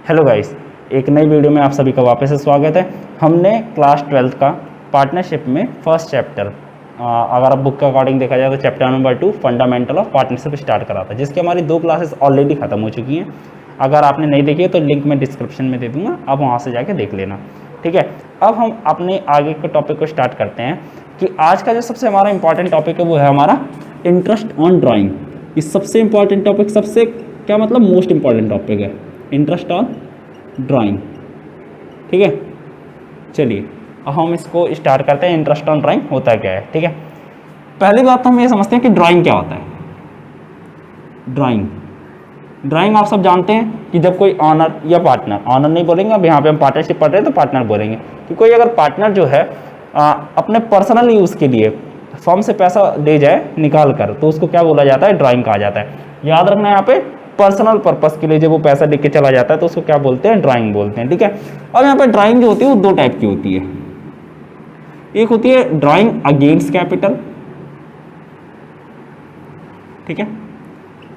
Hello guys, एक नई video में आप सभी का वापस से स्वागत है। हमने क्लास 12th का पार्टनरशिप में फर्स्ट चैप्टर, अगर आप बुक के अकॉर्डिंग देखा जाए तो chapter number 2 fundamental of partnership start करा था, जिसकी हमारी 2 क्लासेस ऑलरेडी खत्म हो चुकी हैं। अगर आपने नहीं देखी है तो लिंक मैं डिस्क्रिप्शन में दे दूँगा, आप वहाँ से जाके देख लेना। ठीक है, अब हम अपने आगे के टॉपिक को स्टार्ट करते हैं कि आज का जो सबसे हमारा इंपॉर्टेंट टॉपिक है वो है हमारा इंटरेस्ट ऑन ड्राइंग। ये सबसे इंपॉर्टेंट टॉपिक, सबसे क्या मतलब मोस्ट इंपॉर्टेंट टॉपिक है, इंटरेस्ट ऑन ड्राइंग। ठीक है, चलिए अब हम इसको स्टार्ट करते हैं। इंटरेस्ट ऑन ड्राइंग होता क्या है? ठीक है, पहली बात तो हम ये समझते हैं कि ड्राइंग क्या होता है। ड्राइंग आप सब जानते हैं कि जब कोई ऑनर या पार्टनर, ऑनर नहीं बोलेंगे, अब यहाँ पे हम पार्टनरशिप पढ़ रहे हैं तो पार्टनर बोलेंगे, कि कोई अगर पार्टनर जो है अपने पर्सनल यूज़ के लिए फर्म से पैसा दे जाए निकाल कर, तो उसको क्या बोला जाता है? ड्राइंग कहा जाता है। याद रखना, यहाँ पे पर्सनल पर्पस के लिए जब वो पैसा लेके चला जाता है तो उसको क्या बोलते हैं? ड्राइंग बोलते हैं। ठीक है, अब यहाँ पे ड्राइंग जो होती है वो 2 टाइप की होती है। एक होती है ड्राइंग अगेंस्ट कैपिटल, ठीक है,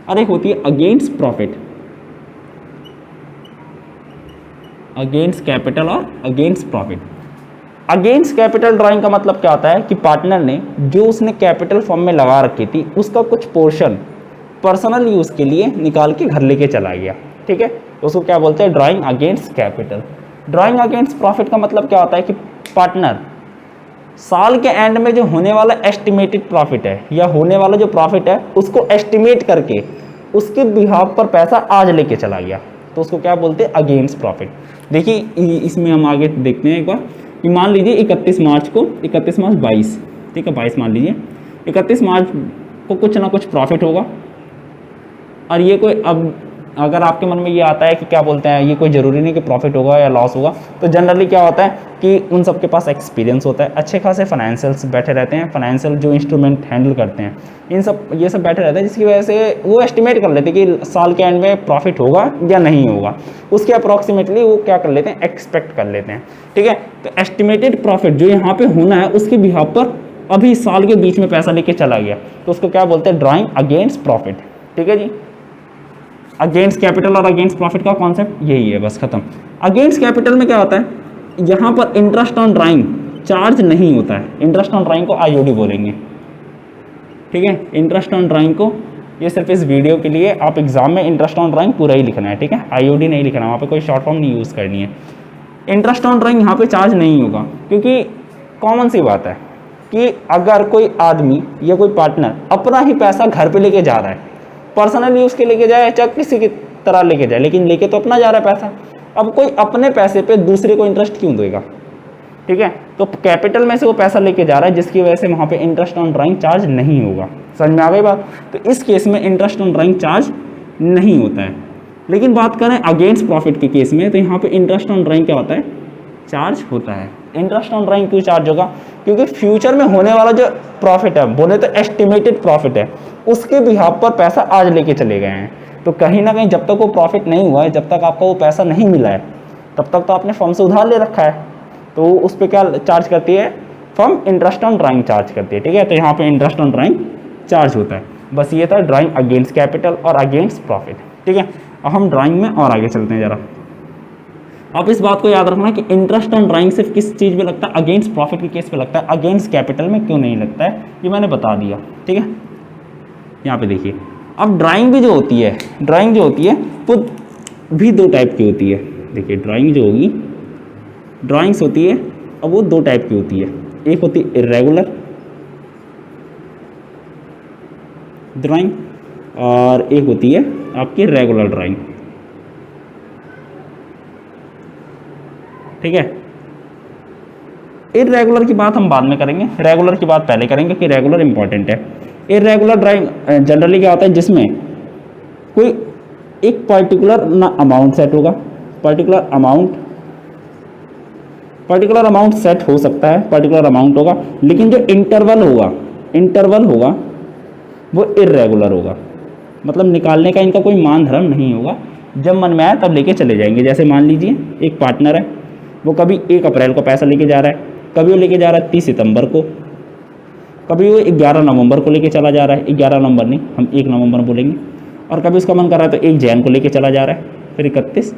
और एक होती है अगेंस्ट प्रॉफिट। अगेंस्ट कैपिटल और against profit. Against capital drawing का मतलब क्या होता है कि पार्टनर ने जो उसने कैपिटल फॉर्म में लगा रखी थी उसका कुछ पोर्शन पर्सनल यूज़ के लिए निकाल के घर लेके चला गया। ठीक है, उसको क्या बोलते हैं? Drawing against capital. Drawing against profit का मतलब क्या होता है कि पार्टनर साल के एंड में जो होने वाला एस्टिमेटेड प्रॉफिट है या होने वाला जो प्रॉफिट है उसको एस्टिमेट करके उसके बिहाफ पर पैसा आज लेके चला गया, तो उसको क्या बोलते हैं? Against profit. देखिए इसमें हम आगे देखते हैं एक बार कि मान लीजिए 31 मार्च 22, ठीक है, 22 मान लीजिए 31 मार्च को कुछ ना कुछ प्रॉफिट होगा, और ये कोई, अब अगर आपके मन में ये आता है कि क्या बोलते हैं, ये कोई ज़रूरी नहीं कि प्रॉफिट होगा या लॉस होगा, तो जनरली क्या होता है कि उन सब के पास एक्सपीरियंस होता है, अच्छे खासे फाइनेंशियल्स बैठे रहते हैं, फाइनेंशियल जो इंस्ट्रूमेंट हैंडल करते हैं ये सब बैठे रहते हैं, जिसकी वजह से वो एस्टिमेट कर लेते हैं कि साल के एंड में प्रॉफिट होगा या नहीं होगा, उसके अप्रॉक्सीमेटली वो क्या कर लेते हैं? एक्सपेक्ट कर लेते हैं। ठीक है, तो एस्टिमेटेड प्रॉफिट जो यहाँ पे होना है उसके बिहाफ पर अभी साल के बीच में पैसा लेके चला गया, तो उसको क्या बोलते हैं? Drawing against profit. ठीक है जी, अगेंस्ट कैपिटल और अगेंस्ट प्रॉफिट का कॉन्सेप्ट यही है, बस खत्म। अगेंस्ट कैपिटल में क्या होता है? यहाँ पर इंटरेस्ट ऑन ड्राइंग चार्ज नहीं होता है। इंटरेस्ट ऑन ड्राइंग को आईओडी बोलेंगे। ठीक है, इंटरेस्ट ऑन ड्राइंग को, ये सिर्फ इस वीडियो के लिए, आप एग्जाम में इंटरेस्ट ऑन ड्राइंग पूरा ही लिखना है। ठीक है, आईओडी नहीं लिखना, वहाँ पे कोई शॉर्ट फॉर्म नहीं यूज़ करनी है। इंटरेस्ट ऑन ड्राइंग यहाँ पे चार्ज नहीं होगा, क्योंकि कॉमन सी बात है कि अगर कोई आदमी या कोई पार्टनर अपना ही पैसा घर पे लेके जा रहा है, पर्सनल यूज़ के लेके जाए चाहे किसी की तरह लेके जाए, लेकिन लेके तो अपना जा रहा है पैसा, अब कोई अपने पैसे पे दूसरे को इंटरेस्ट क्यों देगा? ठीक है, तो कैपिटल में से वो पैसा लेके जा रहा है, जिसकी वजह से वहाँ पे इंटरेस्ट ऑन ड्राइंग चार्ज नहीं होगा। समझ में आ गई बात? तो इस केस में इंटरेस्ट ऑन ड्राइंग चार्ज नहीं होता है। लेकिन बात करें अगेंस्ट प्रॉफिट के केस में, तो यहाँ पे इंटरेस्ट ऑन ड्राइंग क्या होता है? चार्ज होता है। इंटरेस्ट ऑन ड्राइंग क्यों चार्ज होगा? क्योंकि फ्यूचर में होने वाला जो प्रॉफिट है, बोले तो एस्टिमेटेड प्रॉफिट है, उसके बिहाफ पर पैसा आज लेके चले गए हैं, तो कहीं ना कहीं जब तक वो प्रॉफिट नहीं हुआ है, जब तक आपको वो पैसा नहीं मिला है, तब तक तो आपने फर्म से उधार ले रखा है, तो उस पर क्या चार्ज करती है? Firm interest on drawing charge करती है। ठीक है, तो यहाँ पे इंटरेस्ट ऑन ड्राइंग चार्ज होता है। बस ये था ड्राइंग अगेंस्ट कैपिटल और अगेंस्ट प्रॉफिट। ठीक है, अब हम ड्राइंग में और आगे चलते हैं जरा। आप इस बात को याद रखना कि इंटरेस्ट ऑन ड्राइंग सिर्फ किस चीज़ में लगता है? अगेंस्ट प्रॉफिट के केस पे लगता है, अगेंस्ट कैपिटल में क्यों नहीं लगता है, ये मैंने बता दिया। ठीक है, यहाँ पे देखिए, अब ड्राइंग भी जो होती है, वो भी 2 टाइप की होती है। देखिए ड्राइंग जो होगी, ड्राइंग्स होती है, अब वो 2 टाइप की होती है। एक होती है इरेगुलर ड्राइंग और एक होती है आपकी रेगुलर ड्राइंग। ठीक है, इरेगुलर की बात हम बाद में करेंगे, रेगुलर की बात पहले करेंगे कि रेगुलर इंपॉर्टेंट है। इरेगुलर ड्राइंग जनरली क्या होता है? जिसमें कोई एक पर्टिकुलर ना अमाउंट सेट होगा, पर्टिकुलर अमाउंट सेट हो सकता है, पर्टिकुलर अमाउंट होगा, लेकिन जो इंटरवल होगा वो इरेगुलर होगा। मतलब निकालने का इनका कोई मान धर्म नहीं होगा, जब मन में आए तब लेके चले जाएंगे। जैसे मान लीजिए एक पार्टनर है, वो कभी 1 अप्रैल को पैसा लेके जा रहा है, कभी वो लेके जा रहा है 30 सितंबर को, कभी वो 11 नवंबर को लेके चला जा रहा है, 11 नवंबर नहीं, हम 1 नवंबर बोलेंगे, और कभी उसका मन कर रहा है तो 1 जैन को लेके चला जा रहा है, फिर 31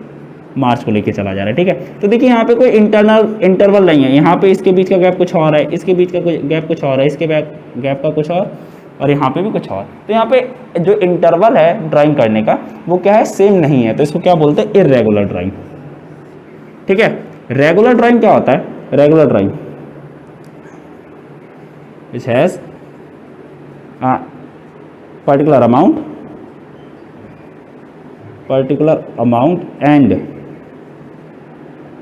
मार्च को लेके चला जा रहा है। ठीक है, तो देखिए यहाँ पे कोई इंटरवल नहीं है, यहाँ पे इसके बीच का गैप कुछ और है, इसके बीच का गैप कुछ और है, इसके गैप का कुछ और यहाँ पे भी कुछ और। तो यहाँ पे जो इंटरवल है ड्राइंग करने का वो क्या है, सेम नहीं है, तो इसको क्या बोलते हैं, इर्रेगुलर ड्राइंग। ठीक है, रेगुलर ड्राइंग क्या होता है, regular drawing which has a particular amount and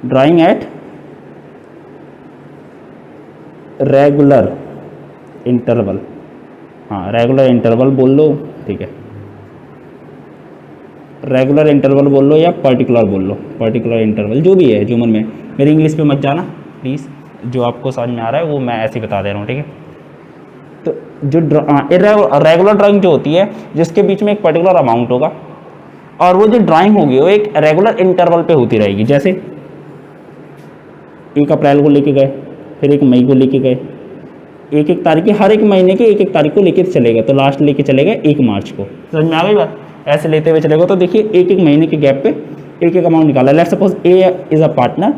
drawing at regular interval। हाँ, रेगुलर इंटरवल बोल लो, ठीक है, रेगुलर इंटरवल बोल लो या पर्टिकुलर बोल लो, पर्टिकुलर इंटरवल जो भी है, जो मन में। मेरी इंग्लिश पे मत जाना प्लीज़, जो आपको समझ में आ रहा है वो मैं ऐसे ही बता दे रहा हूँ। ठीक है, तो जो रेगुलर ड्राइंग जो होती है जिसके बीच में एक पर्टिकुलर अमाउंट होगा और वो जो ड्राइंग होगी वो एक रेगुलर इंटरवल पे होती रहेगी। जैसे 1 अप्रैल को लेके गए, फिर 1 मई को लेके गए, एक तारीख, हर एक महीने के एक तारीख को लेके चलेगा, तो लास्ट लेके चलेगा 1 मार्च को। समझ में आ गई बात, ऐसे लेते हुए चलेगा। तो देखिए एक महीने के गैप पे एक अमाउंट निकाला। Let's suppose A is a partner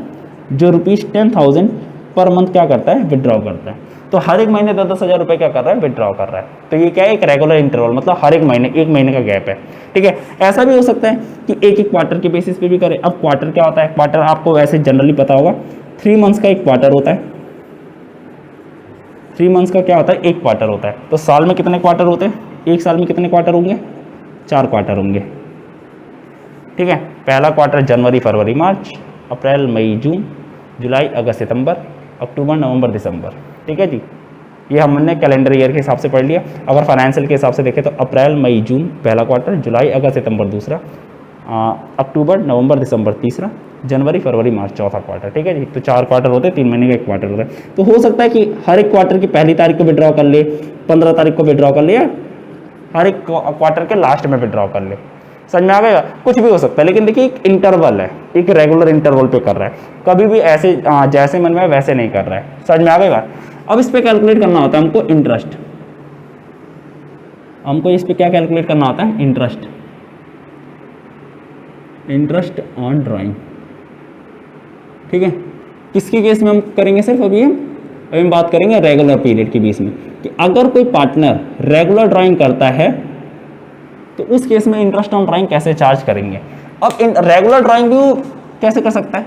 जो ₹10,000 पर मंथ क्या करता है, विड्रॉ करता है। तो हर एक महीने 10,000 रुपये क्या कर रहा है, विड्रॉ कर रहा है। तो ये क्या है, एक रेगुलर इंटरवल, मतलब हर एक महीने का गैप है। ठीक है, ऐसा भी हो सकता है कि एक क्वार्टर के बेसिस पे भी करे। अब क्वार्टर क्या होता है, क्वार्टर आपको वैसे जनरली पता होगा, 3 मंथ्स का एक क्वार्टर होता है। 3 मंथ्स का क्या होता है, एक क्वार्टर होता है। तो साल में कितने क्वार्टर होते हैं, एक साल में कितने क्वार्टर होंगे, 4 क्वार्टर होंगे। ठीक है, पहला क्वार्टर जनवरी फरवरी मार्च, अप्रैल मई जून, जुलाई अगस्त सितंबर, अक्टूबर नवंबर दिसंबर। ठीक है जी, ये हमने कैलेंडर ईयर के हिसाब से पढ़ लिया। अगर फाइनेंशियल के हिसाब से देखें तो अप्रैल मई जून पहला क्वार्टर, जुलाई अगस्त सितंबर दूसरा, अक्टूबर नवंबर दिसंबर तीसरा, जनवरी फरवरी मार्च चौथा क्वार्टर। ठीक है जी, तो 4 क्वार्टर होते हैं, 3 महीने का एक क्वार्टर होता है। तो हो सकता है कि हर एक क्वार्टर की पहली तारीख को विड्रॉ कर ले, 15 तारीख को विड्रॉ कर ले, या हर एक क्वार्टर के लास्ट में विड्रॉ कर ले। समझ में आ गया, कुछ भी हो सकता है। लेकिन देखिए एक इंटरवल है, एक रेगुलर इंटरवल पे कर रहा है, कभी भी ऐसे जैसे मन में वैसे नहीं कर रहा है। समझ में आ गई बात। अब इस पे कैलकुलेट करना होता है हमको इंटरेस्ट, हमको इस पे क्या कैलकुलेट करना होता है, इंटरेस्ट ऑन ड्राइंग। ठीक है, किसके केस में हम करेंगे, सिर्फ अभी हम बात करेंगे रेगुलर पीरियड के बीच में, कि अगर कोई पार्टनर रेगुलर ड्राइंग करता है तो उस केस में इंटरेस्ट ऑन ड्राइंग कैसे चार्ज करेंगे। अब रेगुलर ड्राइंग भी कैसे कर सकता है,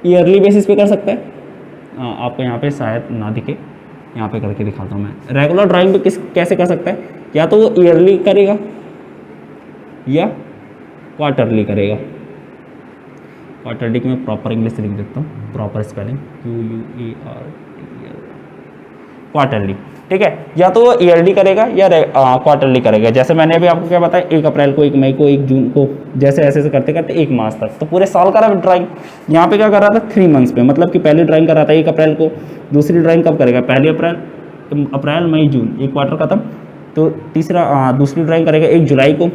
ईयरली बेसिस पे कर सकता है। आपको यहाँ पे शायद ना दिखे, यहाँ पे करके दिखाता हूँ मैं। रेगुलर ड्राइंग पे कैसे कर सकता है, या तो वो ईयरली करेगा या क्वार्टरली करेगा। क्वार्टरली की मैं प्रॉपर इंग्लिश लिख देता हूँ, प्रॉपर स्पेलिंग QUARTL, क्वार्टरली। ठीक है, या तो वो ईयरली करेगा या क्वार्टरली करेगा। जैसे मैंने अभी आपको क्या बताया, 1 अप्रैल को, 1 मई को, 1 जून को, जैसे ऐसे करते करते 1 मार्च तक, तो पूरे साल का रहा ड्राइंग। यहाँ पे क्या कर रहा था, 3 मंथ्स पे, मतलब कि पहली ड्राइंग कर रहा था 1 अप्रैल को, दूसरी ड्राइंग कब करेगा, 1 अप्रैल मई जून, एक क्वार्टर खत्म, तो दूसरी ड्राइंग करेगा 1 जुलाई को,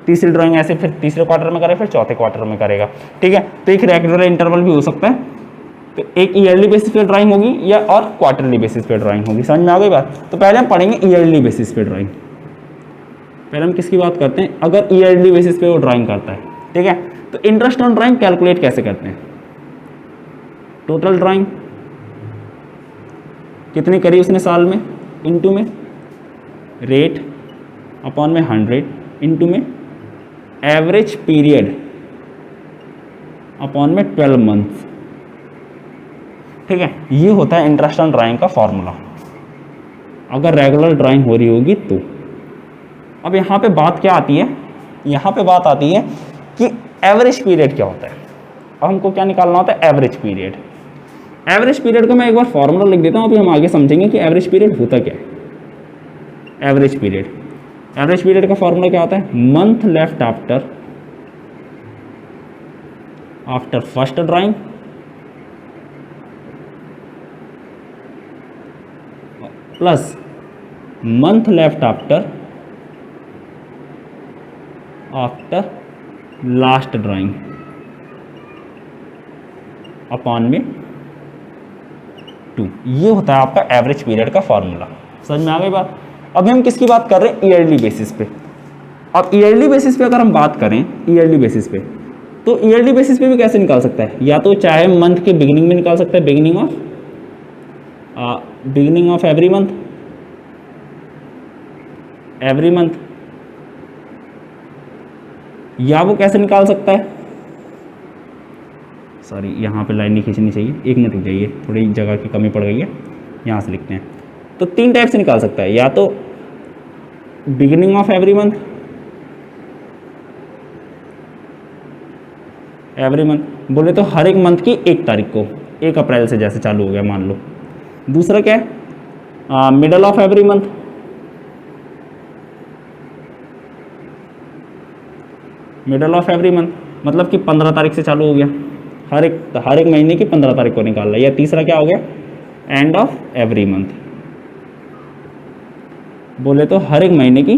तीसरी ड्राइंग ऐसे फिर तीसरे क्वार्टर में करेगा, फिर चौथे क्वार्टर में करेगा। ठीक है, तो एक रेगुलर इंटरवल भी हो सकता है, तो एक ईयरली बेसिस पे ड्राइंग होगी या और क्वार्टरली बेसिस पे ड्राइंग होगी। समझ में आ गई बात। तो पहले हम पढ़ेंगे ईयरली बेसिस पे ड्राइंग। पहले हम किसकी बात करते हैं, अगर ईयरली बेसिस पे वो ड्राइंग करता है। ठीक है, तो इंटरेस्ट ऑन ड्राइंग कैलकुलेट कैसे करते हैं, टोटल ड्राइंग कितनी करी उसने साल में, इनटू में रेट अपॉन में 100, इनटू में एवरेज पीरियड अपॉन में 12 मंथ्स। ठीक है, ये होता है इंटरेस्ट ऑन ड्राइंग का फॉर्मूला, अगर रेगुलर ड्राइंग हो रही होगी तो। अब यहाँ पे बात क्या आती है, यहाँ पे बात आती है कि एवरेज पीरियड क्या होता है। अब हमको क्या निकालना होता है, एवरेज पीरियड। एवरेज पीरियड को मैं एक बार फॉर्मूला लिख देता हूँ, अभी हम आगे समझेंगे कि एवरेज पीरियड होता क्या है। एवरेज पीरियड का फॉर्मूला क्या होता है, month left after first drawing plus month left after last drawing upon में 2। ये होता है आपका एवरेज पीरियड का फॉर्मूला। समझ में आ गई बात। अभी हम किसकी बात कर रहे हैं, ईयरली बेसिस पे। अब ईयरली बेसिस पे अगर हम बात करें, ईयरली बेसिस पे तो ईयरली बेसिस पे भी कैसे निकाल सकता है, या तो चाहे मंथ के बिगिनिंग में निकाल सकता है, बिगिनिंग ऑफ एवरी मंथ, या वो कैसे निकाल सकता है, सॉरी यहाँ पे लाइन नहीं खींचनी चाहिए, 1 मिनट रुक जाइए, थोड़ी जगह की कमी पड़ गई है, यहाँ से लिखते हैं। तो 3 टाइप से निकाल सकता है, या तो बिगिनिंग ऑफ एवरी मंथ, बोले तो हर एक मंथ की 1 तारीख को, 1 अप्रैल से जैसे चालू हो गया मान लो। दूसरा क्या है, मिडल ऑफ एवरी मंथ, मतलब कि 15 तारीख से चालू हो गया, हर एक महीने की 15 तारीख को निकाल रहा है। या तीसरा क्या हो गया, एंड ऑफ एवरी मंथ, बोले तो हर एक महीने की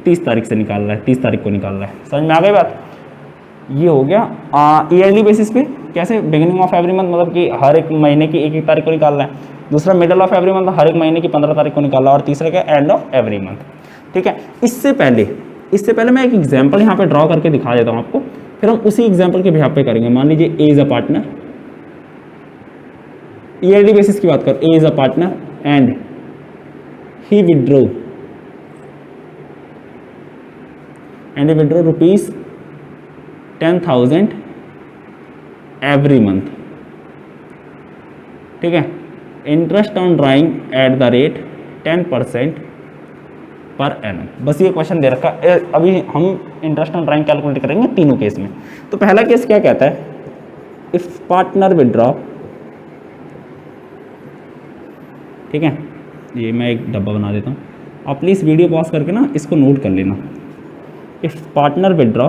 30 तारीख से निकाल रहा है, 30 तारीख को निकाल रहा है। समझ में आ गई बात। ये हो गया ईयरली बेसिस पे कैसे, बिगिनिंग ऑफ एवरी मंथ मतलब कि हर एक महीने की 1 तारीख को निकाल रहा है। दूसरा मिडल ऑफ एवरी मंथ, हर एक महीने की 15 तारीख को निकाल रहा है। और तीसरा क्या, एंड ऑफ एवरी मंथ। ठीक है, इससे पहले मैं एक एग्जाम्पल यहाँ पे ड्रॉ करके दिखा देता हूँ आपको, फिर हम उसी एग्जाम्पल के बिहाफ पे करेंगे। मान लीजिए A is a partner, yearly basis की बात कर, A is a partner and he withdrew rupees 10,000 every month. ठीक है, interest on drawing at the rate 10% per annum. बस ये क्वेश्चन दे रखा है। अभी हम इंटरेस्ट ऑन ड्राइंग कैलकुलेट करेंगे तीनों केस में। तो पहला केस क्या कहता है, इफ पार्टनर विड्रॉ, ठीक है, ये मैं एक डब्बा बना देता हूँ, आप प्लीज़ वीडियो पॉज करके ना इसको नोट कर लेना। If partner withdraw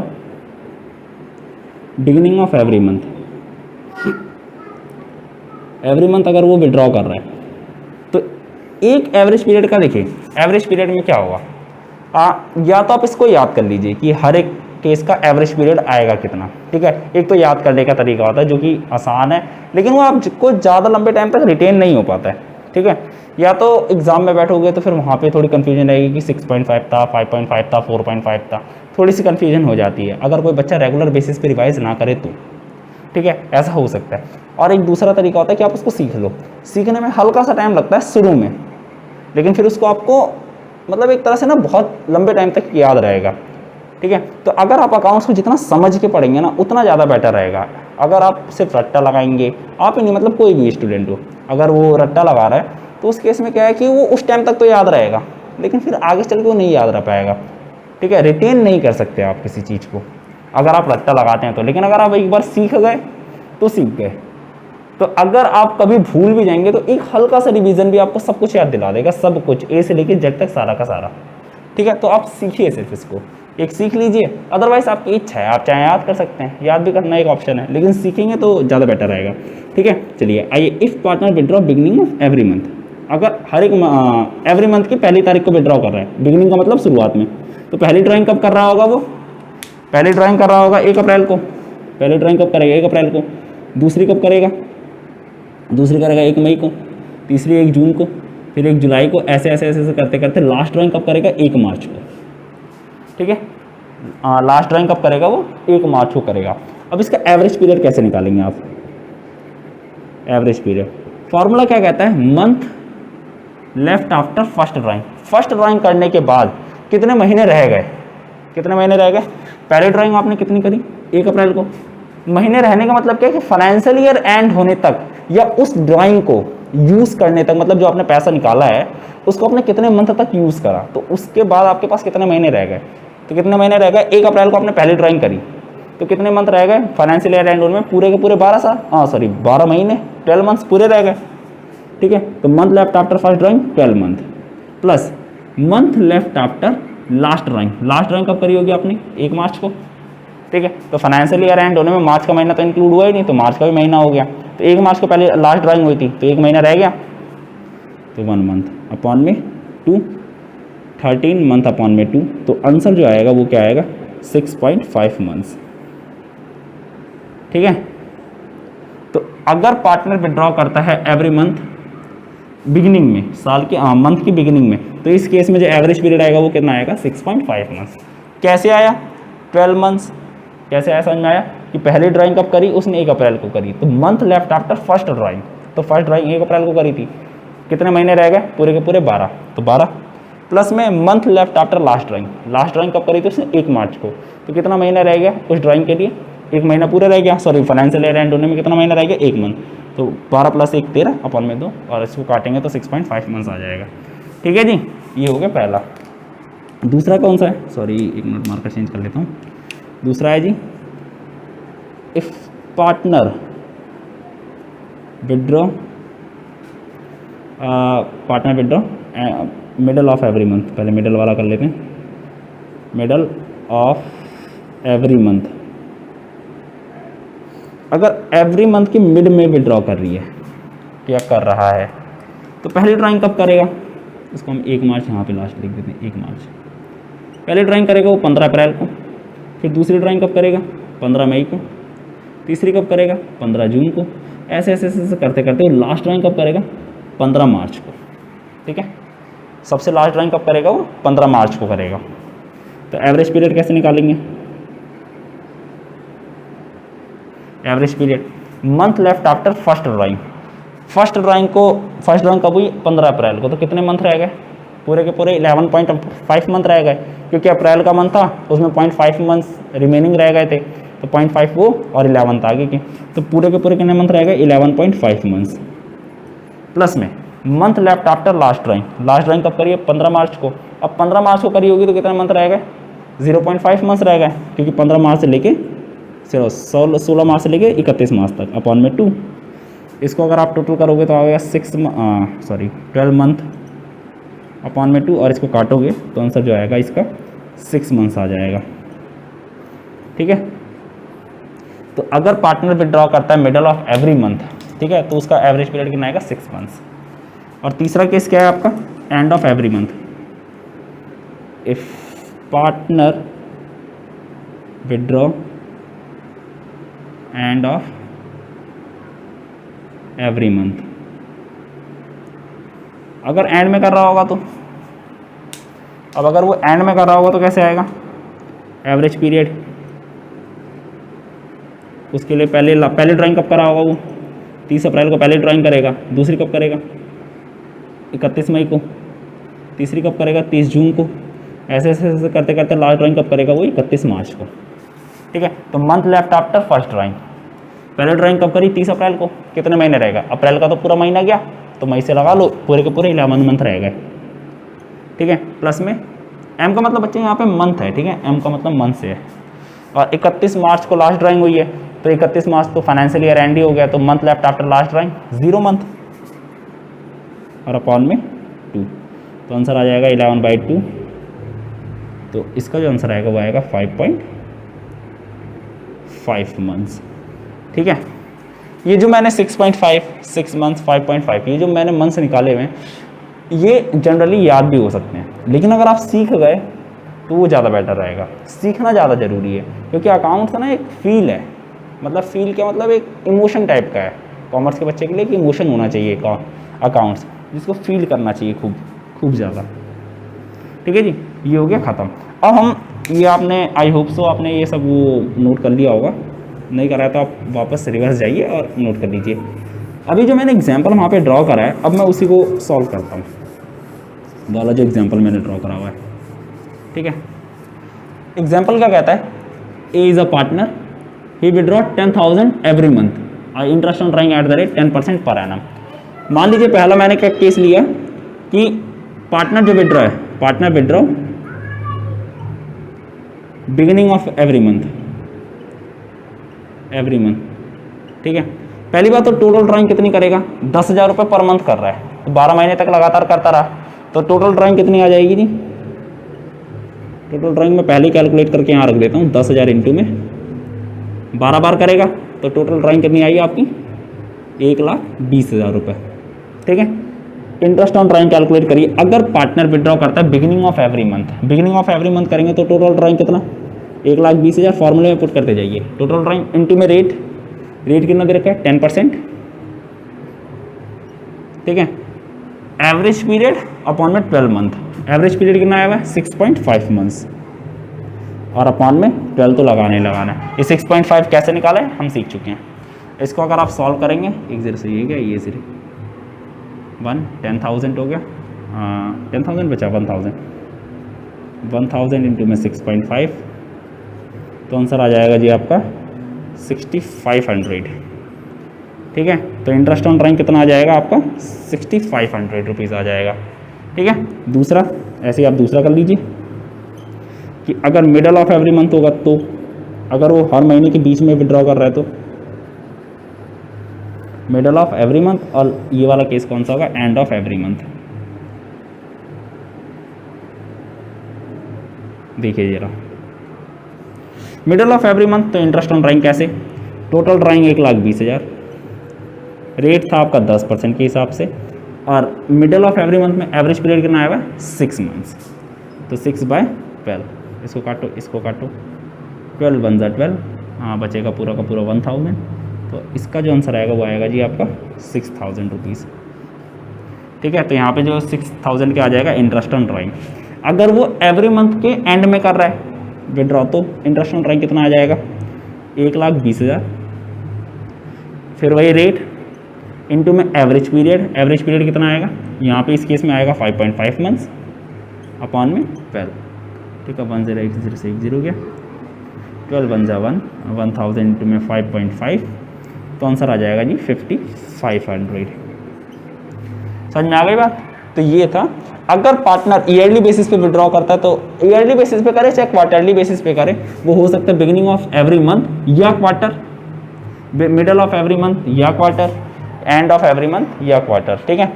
beginning of every month, अगर वो विड्रॉ कर रहा है तो एक एवरेज पीरियड का देखिए, एवरेज पीरियड में क्या होगा, या तो आप इसको याद कर लीजिए कि हर एक केस का एवरेज पीरियड आएगा कितना। ठीक है, एक तो याद करने का तरीका होता है जो कि आसान है, लेकिन वो आपको ज़्यादा लंबे टाइम तक रिटेन नहीं हो पाता है। ठीक है, या तो एग्जाम में बैठोगे तो फिर वहाँ पे थोड़ी कन्फ्यूजन रहेगी कि 6.5 था, 5.5 था, 4.5 था, थोड़ी सी कन्फ्यूजन हो जाती है अगर कोई बच्चा रेगुलर बेसिस पे रिवाइज ना करे तो। ठीक है, ऐसा हो सकता है। और एक दूसरा तरीका होता है कि आप उसको सीख लो। सीखने में हल्का सा टाइम लगता है शुरू में, लेकिन फिर उसको आपको मतलब एक तरह से ना बहुत लंबे टाइम तक याद रहेगा। ठीक है, तो अगर आप अकाउंट्स को जितना समझ के पढ़ेंगे ना उतना ज़्यादा बेटर रहेगा। अगर आप सिर्फ रट्टा लगाएंगे, आप ही नहीं मतलब कोई भी स्टूडेंट हो, अगर वो रट्टा लगा रहा है तो उस केस में क्या है कि वो उस टाइम तक तो याद रहेगा, लेकिन फिर आगे चल के वो नहीं याद रह पाएगा। ठीक है, रिटेन नहीं कर सकते आप किसी चीज़ को अगर आप रट्टा लगाते हैं तो। लेकिन अगर आप एक बार सीख गए तो सीख गए। तो अगर आप कभी भूल भी जाएंगे तो एक हल्का सा रिवीजन भी आपको सब कुछ याद दिला देगा, सब कुछ ए से लेके जेड तक सारा का सारा। ठीक है, तो आप सीखिए सिर्फ इसको, एक सीख लीजिए। अदरवाइज आपकी इच्छा है, आप चाहे याद कर सकते हैं, याद भी करना एक ऑप्शन है, लेकिन सीखेंगे तो ज़्यादा बेटर रहेगा। ठीक है, चलिए आइए। If partner withdraw beginning of every month, अगर हर एक एवरी मंथ की पहली तारीख को विड्रॉ कर रहा है, बिगिनिंग का मतलब शुरुआत में, तो पहली ड्राइंग कब कर रहा होगा वो, पहली ड्राइंग कर रहा होगा 1 अप्रैल को। पहली ड्राइंग कब करेगा, 1 अप्रैल को। दूसरी कब करेगा, दूसरी करेगा 1 मई को, तीसरी 1 जून को, फिर 1 जुलाई को, ऐसे ऐसे ऐसे करते करते लास्ट ड्राइंग कब करेगा, 1 मार्च को। ठीक है, लास्ट ड्राइंग कब करेगा वो, 1 मार्च को करेगा। अब इसका एवरेज पीरियड कैसे निकालेंगे आप, एवरेज पीरियड फॉर्मूला क्या कहता है, month left after first drawing. First drawing करने के बाद कितने महीने रह गए, कितने महीने रह गए, पहली ड्राइंग आपने कितनी करी, 1 अप्रैल को। महीने रहने का मतलब क्या है कि फाइनेंशियल ईयर एंड होने तक या उस ड्राइंग को यूज़ करने तक, मतलब जो आपने पैसा निकाला है उसको आपने कितने मंथ तक यूज़ करा, तो उसके बाद आपके पास कितने महीने रह गए। तो कितने महीने रह गए, 1 अप्रैल को आपने पहली ड्राइंग करी तो कितने मंथ रह गए फाइनेंशियल ईयर एंड में, पूरे के पूरे 12 महीने, 12 मंथ्स पूरे रह गए। ठीक है, तो month left after first drawing 12 month plus month left after last drawing. Last drawing कब करी होगी आपने, 1 मार्च को। ठीक है, तो फाइनेंशियल ईयर एंड होने में मार्च का महीना तो इंक्लूड हुआ ही नहीं, तो मार्च का भी महीना हो गया। तो 1 मार्च को पहले लास्ट ड्राइंग हुई थी तो 1 महीना रह गया, तो 1 मंथ अपॉन में 2, 13 मंथ अपॉन में 2, तो आंसर जो आएगा वो क्या आएगा, 6.5 मंथ्स। ठीक है, तो अगर पार्टनर विड्रॉ करता है एवरी मंथ बिगिनिंग में, साल के मंथ की बिगिनिंग में, तो इस केस में जो एवरेज पीरियड आएगा वो कितना आएगा, 6.5 मंथ्स। कैसे आया 12 मंथ्स, कैसे आया समझ में आया, कि पहली ड्राइंग कब करी, उसने 1 अप्रैल को करी, तो month left after first drawing, तो फर्स्ट ड्राइंग 1 अप्रैल को करी थी, कितने महीने रह गए, पूरे के पूरे 12, तो 12 प्लस में month left after last drawing कब करी थी उसने 1 मार्च को, तो कितना महीना रह गया उस ड्राइंग के लिए, 1 महीना पूरा रह गया, सॉरी फाइनेंशियल ईयर एंड होने में कितना महीना रह गया, 1 मंथ, तो 12 + 1 13 अपन में 2 और इसको काटेंगे तो 6.5 मंथ्स आ जाएगा। ठीक है जी, ये हो गया पहला। दूसरा कौन सा है, सॉरी 1 मिनट मार्कर चेंज कर लेता हूँ। दूसरा है जी, if partner withdraw middle of every month, पहले मिडल वाला कर लेते हैं, मिडल ऑफ एवरी मंथ, अगर एवरी मंथ की मिड में विड्रॉ कर रही है, क्या कर रहा है, तो पहली ड्राइंग कब करेगा, इसको हम 1 मार्च यहाँ पे लास्ट लिख देते हैं, 1 मार्च पहली ड्राइंग करेगा वो 15 अप्रैल को, फिर दूसरी ड्राइंग कब करेगा 15 मई को, तीसरी कब करेगा 15 जून को, ऐसे ऐसे ऐसे करते करते वो लास्ट ड्राइंग कब करेगा 15 मार्च को। ठीक है, सबसे लास्ट ड्राइंग कब करेगा वो 15 मार्च को करेगा। तो एवरेज पीरियड कैसे निकालेंगे, average period month left after first drawing, first drawing कब हुई 15 अप्रैल को, तो कितने मंथ रह गए, पूरे के पूरे 11.5 मंथ रह गए, क्योंकि अप्रैल का मंथ था उसमें 0.5 मंथ्स रिमेनिंग रह गए थे, तो 0.5 वो और 11th आगे के, तो पूरे के पूरे कितने मंथ रह गए 11.5 मंथ्स, प्लस में month left after last drawing कब करिए 15 मार्च को, अब 15 मार्च को करी होगी तो कितने मंथ रह गए 0.5 मंथ्स रह गए, क्योंकि 15 मार्च से लेके 16 मार्च से लेके 31 मार्च तक अपॉन में 2, इसको अगर आप टोटल करोगे तो आएगा 12 मंथ अपॉन में 2 और इसको काटोगे तो आंसर जो आएगा इसका 6 मंथ्स आ जाएगा। ठीक है, तो अगर पार्टनर विड्रॉ करता है मिडल ऑफ एवरी मंथ, ठीक है, तो उसका एवरेज पीरियड कितना आएगा 6 मंथ्स। और तीसरा केस क्या है आपका, and of every month, if partner withdraw and of every month, अगर एंड में कर रहा होगा तो, अब अगर वो एंड में कर रहा होगा तो कैसे आएगा एवरेज पीरियड, उसके लिए पहले ड्राइंग कब करा होगा वो 30 अप्रैल को पहले ड्राइंग करेगा, दूसरी कब करेगा 31 मई को, तीसरी कब करेगा 30 जून को, ऐसे ऐसे करते करते लास्ट ड्राइंग कब करेगा वो 31 मार्च को। ठीक है, तो month left after first drawing, पहले ड्राइंग कब करी 30 अप्रैल को, कितने महीने रहेगा, अप्रैल का तो पूरा महीना गया, तो मई से लगा लो, पूरे के पूरे 11 मंथ रह गए। ठीक है, प्लस में एम का मतलब बच्चे यहाँ पे मंथ है, ठीक है, एम का मतलब मंथ से है, और 31 मार्च को लास्ट ड्राइंग हुई है, तो 31 मार्च तो फाइनेंशियल ईयर एंड ही हो गया, तो month left after last drawing 0 month और अपॉन में 2, तो आंसर आ जाएगा 11/2, तो इसका जो आंसर आएगा वो आएगा 5.5 मंथ्स। ठीक है, ये जो मैंने 6.5 6 मंथ्स 5.5 ये जो मैंने मंथ्स निकाले हुए हैं ये जनरली याद भी हो सकते हैं, लेकिन अगर आप सीख गए तो वो ज़्यादा बेटर रहेगा, सीखना ज़्यादा ज़रूरी है, क्योंकि अकाउंट्स ना एक फील है, मतलब फील क्या मतलब एक इमोशन टाइप का है, कॉमर्स के बच्चे के लिए एक इमोशन होना चाहिए अकाउंट्स, जिसको फील करना चाहिए खूब ज़्यादा। ठीक है जी, ये हो गया ख़त्म। अब हम ये आपने आई होप सो आपने ये सब वो नोट कर लिया होगा, नहीं कराया तो आप वापस रिवर्स जाइए और नोट कर लीजिए। अभी जो मैंने एग्जाम्पल वहाँ पे ड्रॉ करा है, अब मैं उसी को सॉल्व करता हूँ, वाला जो एग्जाम्पल मैंने ड्रॉ करा हुआ है। ठीक है, एग्जाम्पल क्या कहता है, A is a partner, he withdraw 10,000 every month, interest on drawing at the rate 10% per annum. मान लीजिए पहला मैंने क्या केस लिया कि पार्टनर जो विड्रॉ है, partner withdraw beginning of every month, ठीक है। पहली बात तो टोटल ड्राइंग कितनी करेगा, 10,000 रुपये पर मंथ कर रहा है, तो 12 महीने तक लगातार करता रहा, तो टोटल ड्राइंग कितनी आ जाएगी जी, टोटल ड्राइंग में पहले कैलकुलेट करके यहाँ रख देता हूँ, 10,000 इंटू में 12 बार करेगा, तो टोटल ड्राइंग कितनी आई आपकी 1,20,000 रुपये। ठीक है, इंटरेस्ट ऑन ड्राइंग कैलकुलेट करिए, अगर पार्टनर विड्रॉ करता है बिगिनिंग ऑफ एवरी मंथ करेंगे तो टोटल ड्राइंग कितना 1,20,000, फॉर्मूले में पुट करते जाइए, टोटल ड्राइंग इंटू में रेट कितना दे रखा है 10%। ठीक है, एवरेज पीरियड अपॉन में 12 मंथ, एवरेज पीरियड कितना आया हुआ है 6.5 मंथ्स। और अपॉन में 12 तो लगाना ही लगाना है। ये 6.5 कैसे निकाला है हम सीख चुके हैं। इसको अगर आप सॉल्व करेंगे, एक ज़ीरो से ये गया, ये ज़ीरो 1 10,000 हो गया, 10,000 बचा 1000 इंटू में 6.5, तो आंसर आ जाएगा जी आपका 6500। ठीक है, तो इंटरेस्ट ऑन ड्राइंग कितना आ जाएगा आपका 6500 रुपीज़ आ जाएगा। ठीक है, दूसरा ऐसे ही आप दूसरा कर लीजिए कि अगर मिडल ऑफ एवरी मंथ होगा, तो अगर वो हर महीने के बीच में विड्रॉ कर रहा है तो मिडल ऑफ एवरी मंथ, और ये वाला केस कौन सा होगा, एंड ऑफ एवरी मंथ। देखिए जरा, मिडल ऑफ एवरी मंथ तो इंटरेस्ट ऑन ड्राइंग कैसे, टोटल ड्राइंग 1,20,000, रेट था आपका 10% के हिसाब से, और मिडल ऑफ एवरी मंथ में एवरेज पीरियड कितना आया हुआ है 6 मंथ्स, तो 6/12, इसको काटो इसको काटो, 12 1 12, हाँ बचेगा पूरा का पूरा 1000, तो इसका जो आंसर आएगा वो आएगा जी आपका 6000 रुपीज़। ठीक है, तो यहाँ पे जो 6000 के आ जाएगा इंटरेस्ट ऑन ड्राइंग। अगर वो एवरी मंथ के एंड में कर रहा है विड्रॉ, तो इंटरेस्ट ऑन ड्राइंग कितना आ जाएगा 1,20,000, फिर वही रेट इनटू में एवरेज पीरियड कितना आएगा, यहाँ पे इस केस में आएगा 5.5 मंथ्स अपॉन में 12। ठीक है, 1 0 1 0 से 1 0 गया, 12 1 जा 1, 1000 इंटू में 5.5, तो आंसर आ जाएगा जी 5500। समझ में आ गई बात। तो ये था, अगर पार्टनर ईयरली बेसिस पे विड्रॉ करता है तो ईयरली बेसिस पे करे चाहे क्वार्टरली बेसिस पे करे, वो हो सकता है बिगिनिंग ऑफ एवरी मंथ या quarter, middle of every month या quarter, end of every month या क्वार्टर। ठीक है,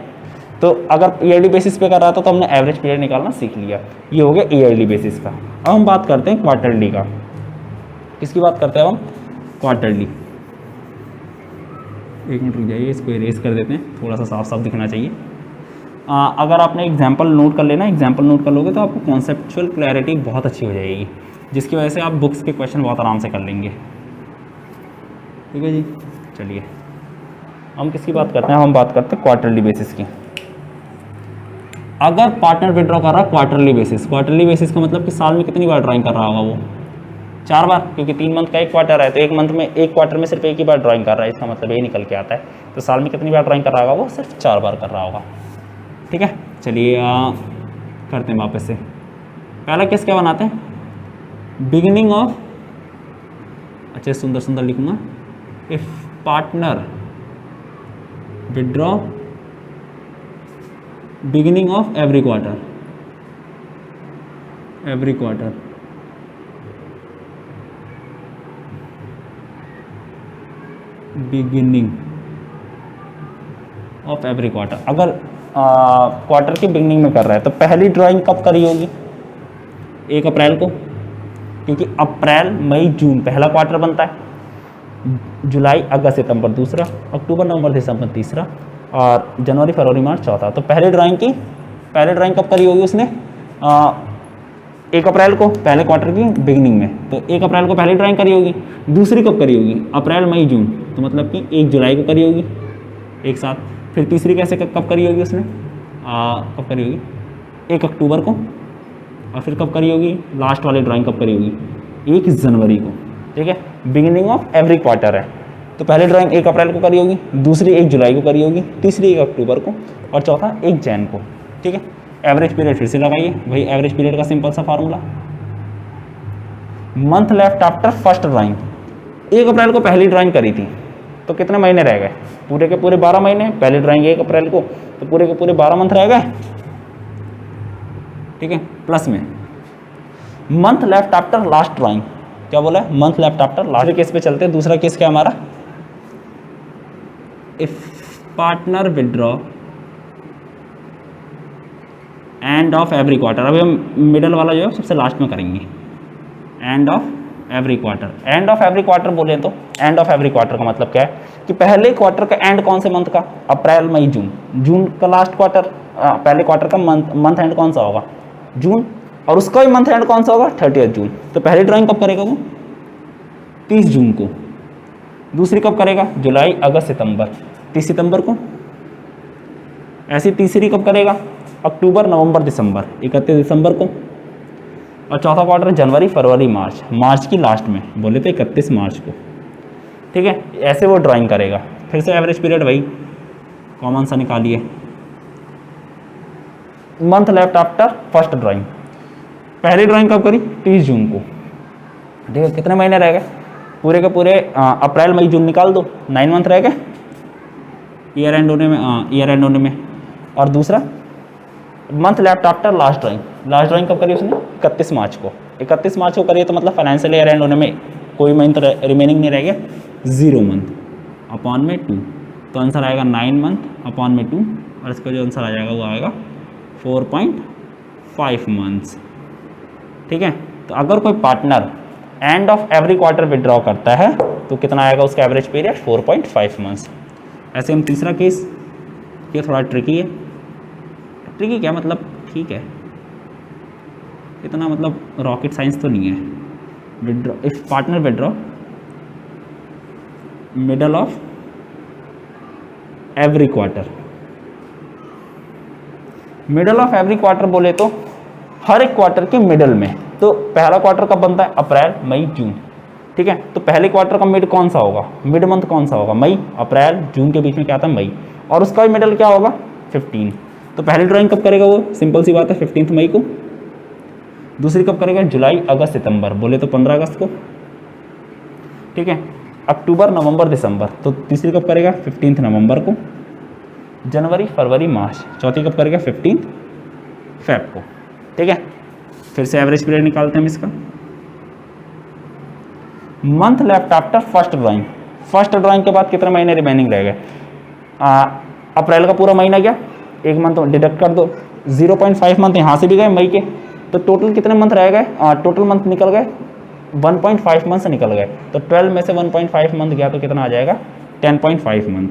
तो अगर ईयरली बेसिस पे कर रहा था तो हमने एवरेज पीरियड निकालना सीख लिया, ये हो गया ईयरली बेसिस का। अब हम बात करते हैं क्वार्टरली का। किसकी बात करते हैं हम, क्वार्टरली। एक मिनट रुक जाइए, इसको इरेज कर देते हैं, थोड़ा सा साफ साफ दिखना चाहिए। अगर आपने एग्जाम्पल नोट कर लेना, एग्जाम्पल नोट कर लोगे तो आपको कॉन्सेप्चुअल क्लैरिटी बहुत अच्छी हो जाएगी, जिसकी वजह से आप बुक्स के क्वेश्चन बहुत आराम से कर लेंगे। ठीक है जी, चलिए हम किसकी बात करते हैं, हम बात करते हैं क्वार्टरली बेसिस की। अगर पार्टनर विड्रॉ कर रहा है क्वार्टरली बेसिस का मतलब कि साल में कितनी बार ड्राइंग कर रहा होगा वो 4 बार, क्योंकि 3 मंथ का एक क्वार्टर है, तो एक क्वार्टर में सिर्फ एक ही बार ड्राइंग कर रहा है, इसका मतलब ये निकल के आता है। तो साल में कितनी बार ड्राइंग कर रहा होगा वो सिर्फ 4 बार कर रहा होगा। ठीक है, चलिए करते हैं वापस से। पहला केस क्या बनाते हैं, बिगिनिंग ऑफ, अच्छा सुंदर सुंदर लिखूंगा, if partner withdraw beginning of every quarter, beginning of every quarter. अगर क्वार्टर की बिगिनिंग में कर रहा है तो पहली ड्राइंग कब करी होगी, 1 अप्रैल को, क्योंकि अप्रैल मई जून पहला क्वार्टर बनता है, जुलाई अगस्त सितंबर दूसरा, अक्टूबर नवंबर दिसंबर तीसरा, और जनवरी फरवरी मार्च चौथा। तो पहली ड्राइंग कब करी होगी उसने, 1 अप्रैल को, पहले क्वार्टर की बिगिनिंग में, तो 1 अप्रैल को पहली ड्राइंग करी होगी। दूसरी कब करी होगी, अप्रैल मई जून, तो मतलब कि 1 जुलाई को करी होगी एक साथ। फिर तीसरी कैसे कब करी होगी उसने, कब करी होगी 1 अक्टूबर को, और फिर कब करी होगी लास्ट वाली ड्राइंग कब करी होगी 1 जनवरी को। ठीक है, बिगिनिंग ऑफ एवरी क्वार्टर है, तो पहली ड्राइंग 1 अप्रैल को करी होगी, दूसरी 1 जुलाई को करी होगी, तीसरी 1 अक्टूबर को, और चौथा 1 जैन को। ठीक है, एवरेज पीरियड फिर से लगाइए, वही एवरेज पीरियड का सिंपल सा formula, month left after first drawing. 1 अप्रैल को पहली ड्राइंग करी थी, तो कितने महीने रह गए, पूरे के पूरे 12 महीने। पहली ड्राइंग 1 अप्रैल को, तो पूरे के पूरे 12 मंथ रह गए। ठीक है, प्लस में month left after last drawing, क्या बोला है, month left after last. Case पे चलते हैं, दूसरा केस क्या हमारा, if partner withdraw and of every quarter. अभी हम मिडल वाला जो है सबसे लास्ट में करेंगे, and of every quarter. End of every quarter बोले तो एंड ऑफ एवरी क्वार्टर का मतलब क्या है कि पहले क्वार्टर का एंड कौन से मंथ का, अप्रैल मई जून, जून का लास्ट क्वार्टर, पहले क्वार्टर का मंथ एंड कौन सा होगा, जून, और उसका भी मंथ एंड कौन सा होगा, 30 जून। तो पहली ड्राइंग कब करेगा वो 30 जून को, दूसरी कब करेगा जुलाई अगस्त सितंबर 30 सितंबर को, ऐसी तीसरी कब करेगा अक्टूबर नवंबर दिसंबर 31 दिसंबर को, और चौथा क्वार्टर जनवरी फरवरी मार्च, मार्च की लास्ट में, बोले तो 31 मार्च को। ठीक है, ऐसे वो ड्राइंग करेगा। फिर से एवरेज पीरियड वही कॉमन सा निकालिए। Month left after first drawing, पहली ड्राइंग कब करी? 30 जून को। ठीक है, कितने महीने रह गए? पूरे के पूरे अप्रैल मई जून निकाल दो, 9 मंथ रह गए ईयर एंड होने में, ईयर एंड होने में। और दूसरा month left after last drawing, last drawing कब करी उसने? 31 मार्च को। 31 मार्च को करिए तो मतलब फाइनेंशियल ईयर एंड होने में कोई मंथ रिमेनिंग नहीं रह गया, 0 मंथ अपॉन में 2, तो आंसर आएगा 9 मंथ अपॉन में 2, और इसका जो आंसर आ जाएगा वो आएगा 4.5 मंथ्स। ठीक है, तो अगर कोई partner and of every quarter withdraw करता है तो कितना आएगा उसका एवरेज पीरियड? 4.5 मंथ्स। ऐसे हम तीसरा केस, ये थोड़ा ट्रिकी है। ट्रिकी क्या मतलब, ठीक है, इतना मतलब रॉकेट साइंस तो नहीं है। Withdraw, if partner withdraw middle of every quarter, middle of every quarter बोले तो हर एक क्वार्टर के मिडल में। तो पहला क्वार्टर कब बनता है? अप्रैल मई जून। ठीक है, तो पहले क्वार्टर का मिड कौन सा होगा? मिड मंथ कौन सा होगा? मई। अप्रैल जून के बीच में क्या आता है? मई। और उसका भी मिडल क्या होगा? 15। तो पहली ड्राइंग कब करेगा वो? सिंपल सी बात है, 15 मई को। दूसरी कब करेगा? जुलाई अगस्त सितंबर, बोले तो 15 अगस्त को। ठीक है, अक्टूबर नवंबर दिसंबर, तो तीसरी कब करेगा? 15 नवंबर को। जनवरी फरवरी मार्च, चौथी कब करेगा? 15 फेब को। ठीक है, फिर से एवरेज पीरियड निकालते हैं हम इसका। Month left after first drawing, first drawing के बाद कितने महीने रिमेनिंग रह गए? अप्रैल का पूरा महीना गया, एक मंथ डिडक्ट कर दो, 0.5 मंथ यहाँ से भी गए मई के, तो टोटल कितने मंथ रह गए? टोटल मंथ निकल गए 1.5 मंथ से निकल गए, तो 12 में से 1.5 मंथ गया तो कितना आ जाएगा? 10.5 मंथ।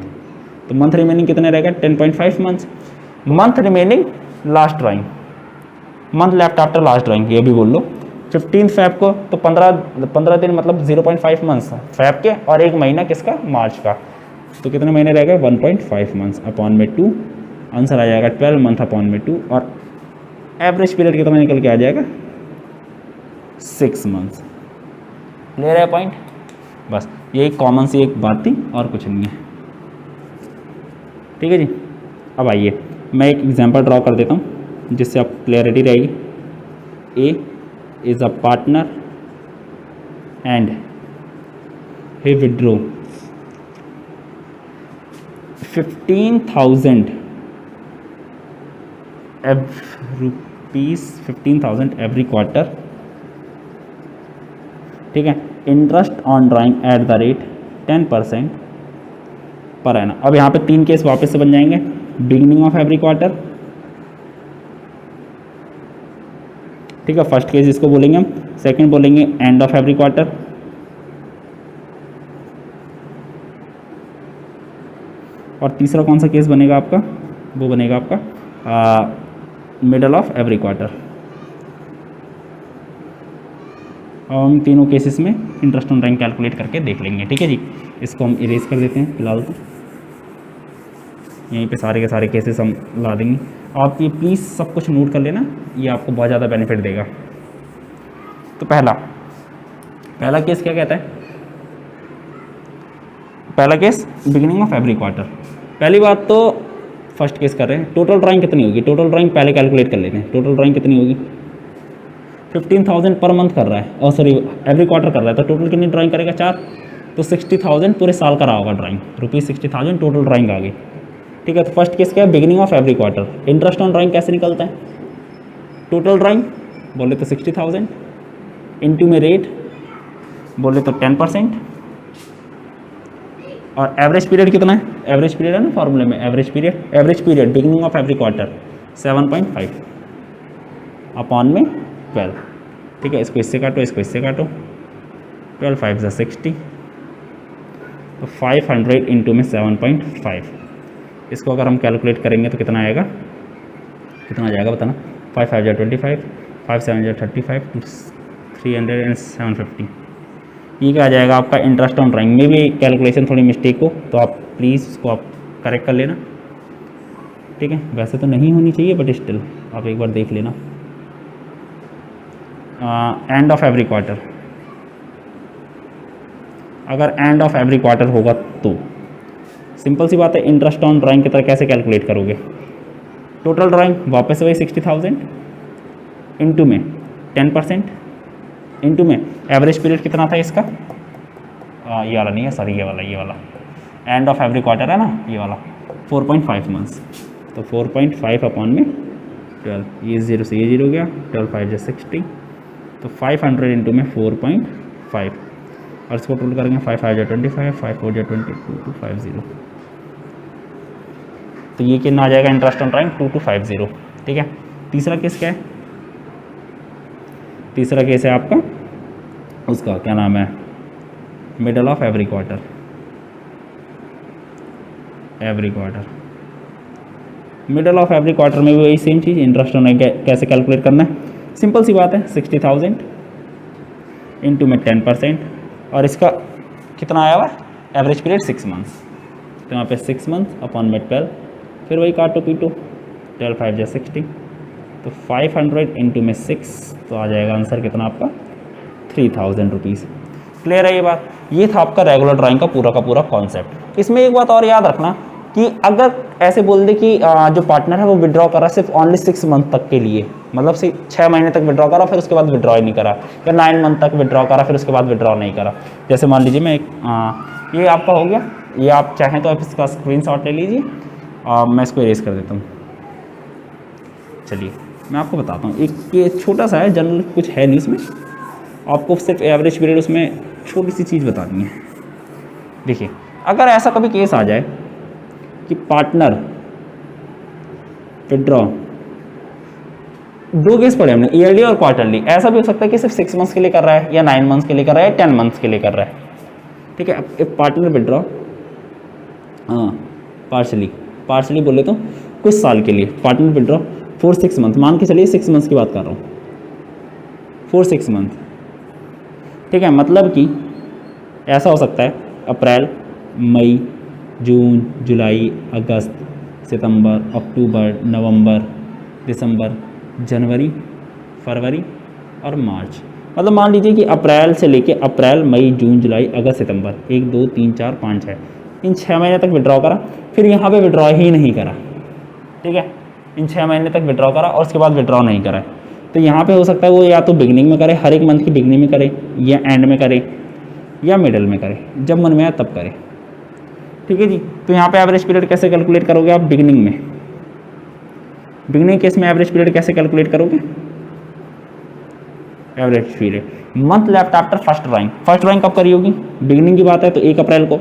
तो मंथ रिमेनिंग कितने रह गए? 10.5 month. Month remaining last drawing, month left after last drawing, ये भी बोल लो 15 फेब को, तो 15 दिन मतलब 0.5 मंथ्स फेब के, और एक महीना किसका? मार्च का। तो कितने महीने रह गए? 1.5 मंथ्स अपॉन में 2, आंसर आ जाएगा 12 मंथ अपॉन में 2, और एवरेज पीरियड कितना निकल के आ जाएगा? 6 मंथ्स। क्लियर है पॉइंट? बस यही कॉमन सी एक बात थी और कुछ नहीं है। ठीक है जी, अब आइए मैं एक एग्जांपल ड्रॉ कर देता हूँ जिससे आप क्लियरिटी रहेगी। A is a partner and he withdraw 15,000 rupees 15,000 every quarter। ठीक है, interest on drawing at the rate 10% per annum. अब यहाँ पे 3 केस वापस से बन जाएंगे। बिगिनिंग ऑफ एवरी क्वार्टर, ठीक है, फर्स्ट केस इसको बोलेंगे हम। सेकंड बोलेंगे एंड ऑफ एवरी क्वार्टर, और तीसरा कौन सा केस बनेगा आपका? वो बनेगा आपका मिडल ऑफ एवरी क्वार्टर। अब हम तीनों केसेस में इंटरेस्ट ऑन ड्राइंग कैलकुलेट करके देख लेंगे। ठीक है जी, इसको हम इरेज कर देते हैं फिलहाल तो। यहीं पे सारे के सारे केसेस हम ला देंगे। आप ये प्लीज़ सब कुछ नोट कर लेना, ये आपको बहुत ज़्यादा बेनिफिट देगा। तो पहला केस क्या कहता है? पहला case beginning of every quarter. पहली बात तो फर्स्ट केस कर रहे हैं, टोटल ड्राइंग कितनी होगी? टोटल ड्राइंग पहले कैलकुलेट कर लेते हैं। टोटल ड्राइंग कितनी होगी? 15,000 पर मंथ कर रहा है, और सॉरी एवरी क्वार्टर कर रहा है, तो टोटल कितनी ड्राइंग करेगा? 4, तो 60,000 पूरे साल का रहा होगा ड्राइंग, ₹60,000 टोटल ड्राइंग आ गई। ठीक है, तो फर्स्ट केस क्या है? Beginning of every quarter. Interest on drawing कैसे निकलता है? टोटल ड्राइंग बोले तो 60,000 इंटू में रेट बोले तो 10%, और एवरेज पीरियड कितना है? एवरेज पीरियड है ना फॉर्मूले में, average period beginning of every quarter 7.5 upon में 12। ठीक है, इसको इससे काटो, इसको इससे काटो, 12 5 = 60, तो 500 इंटू में 7.5। इसको अगर हम कैलकुलेट करेंगे तो कितना आएगा? कितना आ जाएगा बताना? 5 5 = 25, 5 7 = 35, 300 and 750। ये क्या आ जाएगा आपका? इंटरेस्ट ऑन ड्राइंग में भी कैलकुलेशन थोड़ी मिस्टेक हो तो आप प्लीज़ उसको आप करेक्ट कर लेना। ठीक है, वैसे तो नहीं होनी चाहिए बट स्टिल आप एक बार देख लेना। एंड ऑफ एवरी क्वार्टर, अगर एंड ऑफ एवरी क्वार्टर होगा तो सिंपल सी बात है, इंटरेस्ट ऑन ड्राइंग की तरह कैसे कैलकुलेट करोगे? टोटल ड्राइंग वापस से वही 60,000 इंटू में 10% इंटू में एवरेज पीरियड कितना था इसका, ये वाला नहीं है सॉरी, ये वाला एंड ऑफ एवरी क्वार्टर है ना, ये वाला 4.5 मंथ्स, तो 4.5 अपॉन में 12, ये 0 से ये 0 हो गया, 12 5 60, तो 500 इंटू में 4.5 और इसको टोटल करेंगे 5 5 25, 5 4 2250, तो ये कितना आ जाएगा इंटरेस्ट ऑन ड्राइंग 2250। ठीक है, तीसरा केस क्या है? तीसरा केस है आपका उसका क्या नाम है, middle of every quarter, middle of every quarter में भी वही सेम चीज़, इंटरेस्ट ऑन कैसे कैलकुलेट करना है? सिंपल सी बात है, 60,000 इंटू में 10% और इसका कितना आया हुआ है एवरेज पीरियड 6 मंथ्स, तो यहाँ पे 6 मंथ्स अपॉन में 12, फिर वही काटो पीटो, 12 5 60, तो 500 इंटू में 6, तो आ जाएगा आंसर कितना आपका 3,000 रुपीज़। क्लियर है ये बात? ये था आपका रेगुलर ड्राइंग का पूरा कॉन्सेप्ट। इसमें एक बात और याद रखना कि अगर ऐसे बोल दे कि जो पार्टनर है वो विड्रॉ करा सिर्फ ओनली 6 मंथ तक के लिए, मतलब से 6 महीने तक विड्रॉ करा फिर उसके बाद विड्रॉ ही नहीं करा, या 9 मंथ तक विड्रॉ करा फिर उसके बाद विड्रॉ नहीं करा। जैसे मान लीजिए मैं ये आपका हो गया, ये आप चाहें तो आप इसका स्क्रीनशॉट ले लीजिए, मैं इसको इरेज कर देता हूँ। चलिए मैं आपको बताता हूँ, एक ये छोटा सा है, जनरल कुछ है नहीं इसमें, आपको सिर्फ एवरेज पीरियड उसमें छोटी सी चीज़ बतानी है। देखिए अगर ऐसा कभी केस आ जाए कि पार्टनर विड्रॉ, दो केस पढ़े हमने, ईयरली और क्वार्टरली, ऐसा भी हो सकता है कि सिर्फ 6 मंथ्स के लिए कर रहा है या 9 मंथ्स के लिए कर रहा है या 10 मंथ्स के लिए कर रहा है। ठीक है, एक पार्टनर विड्रॉ पार्शली बोले तो कुछ साल के लिए, पार्टनर विड्रॉ फॉर 6 मंथ, मान के चलिए 6 मंथ्स की बात कर रहा हूँ, फॉर 6 मंथ। ठीक है, मतलब कि ऐसा हो सकता है अप्रैल, मई, जून, जुलाई, अगस्त, सितंबर, अक्टूबर, नवंबर, दिसंबर, जनवरी, फरवरी और मार्च। मतलब मान लीजिए कि अप्रैल से लेके अप्रैल, मई, जून, जुलाई, अगस्त, सितंबर, 1 2 3 4 5 6, इन 6 महीने तक विड्रॉ करा, फिर यहाँ पे विड्रॉ ही नहीं करा। ठीक है, इन 6 महीने तक विड्रॉ करा और उसके बाद विड्रॉ नहीं करा, तो यहाँ पे हो सकता है वो या तो बिगनिंग में करे, हर एक मंथ की बिगनिंग में करे, या एंड में करे, या मिडल में करे, जब मन में आए तब करे। ठीक है जी, तो यहाँ पे एवरेज पीरियड कैसे कैलकुलेट करोगे आप? बिगनिंग में, बिगनिंग केस में एवरेज पीरियड कैसे कैलकुलेट करोगे? Average period month left after first drawing, first drawing कब करी होगी? बिगनिंग की बात है तो 1 अप्रैल को।